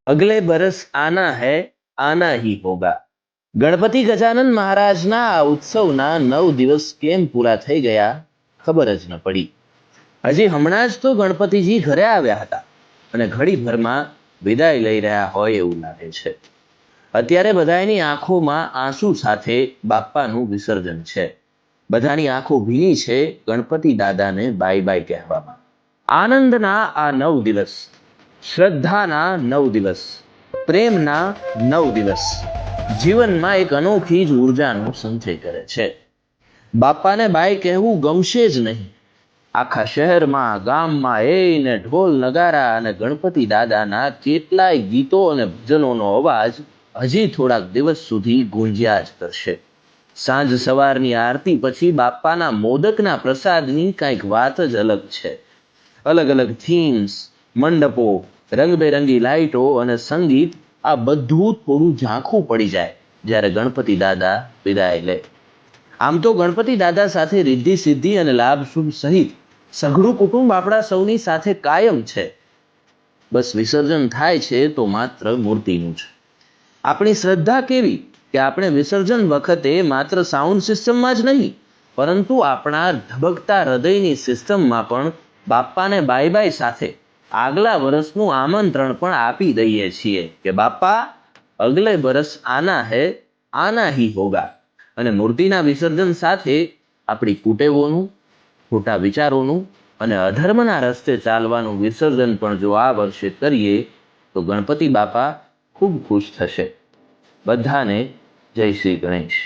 अगले बरस आना है, आना ही होगा। गणपति गजानन महाराजना आ उत्सवना 9 દિવસ કેમ પૂરા થઈ ગયા ખબર જ ન પડી। હજી હમણાં જ તો ગણપતિજી ઘરે આવ્યા હતા અને ઘડીભરમાં વિદાય લઈ રહ્યા હોય એવું લાગે છે। અત્યારે બધાની આંખોમાં આંસુ સાથે બાપ્પાનું વિસર્જન છે। બધાની આંખો ભીની છે ગણપતિ દાદાને બાય બાય કહેવામાં। આનંદના આ 9 દિવસ, શ્રદ્ધાના 9 દિવસ, પ્રેમના 9 દિવસ જીવનમાં એક અનોખી જ ઉર્જાનો સંચય કરે છે। બાપ્પાને બાય કહેવું ગમશે જ નહીં। આખા શહેરમાં, ગામમાં એને ઢોલ નગારા અને ગણપતિ દાદાના કેટલાય ગીતો અને ભજનોનો અવાજ હજી થોડાક દિવસ સુધી ગુંજ્યા જ કરશે। સાંજ સવારની આરતી પછી બાપ્પાના મોદકના પ્રસાદની કંઈક વાત જ અલગ છે। અલગ અલગ થીમ્સ, મંડપો, રંગબેરંગી લાઇટો અને સંગીત, આ બધું થોડું ઝાંખું પડી જાય જ્યારે ગણપતિ દાદા વિદાય લે। આમ તો ગણપતિ દાદા સાથે રિદ્ધિ સિદ્ધિ અને લાભ શુભ સહિત સઘળું કુટુંબ આપણા સૌની સાથે કાયમ છે। બસ વિસર્જન થાય છે તો માત્ર મૂર્તિનું જ। આપણી શ્રદ્ધા કેવી કે આપણે વિસર્જન વખતે માત્ર સાઉન્ડ સિસ્ટમમાં જ નહીં પરંતુ આપણા ધબકતા હૃદયની સિસ્ટમમાં પણ બાપ્પાને બાય બાય સાથે આગલા વર્ષનું આમંત્રણ પણ આપી દઈએ છીએ કે બાપ્પા અગલે બરસ આના હે, આના હી હોગા। અને મૂર્તિના વિસર્જન સાથે આપણી કુટેવોનું, ખોટા વિચારોનું અને અધર્મના રસ્તે ચાલવાનું વિસર્જન પણ જો આ વર્ષે કરીએ તો ગણપતિ બાપા ખૂબ ખુશ થશે। બધાને જય શ્રી ગણેશ।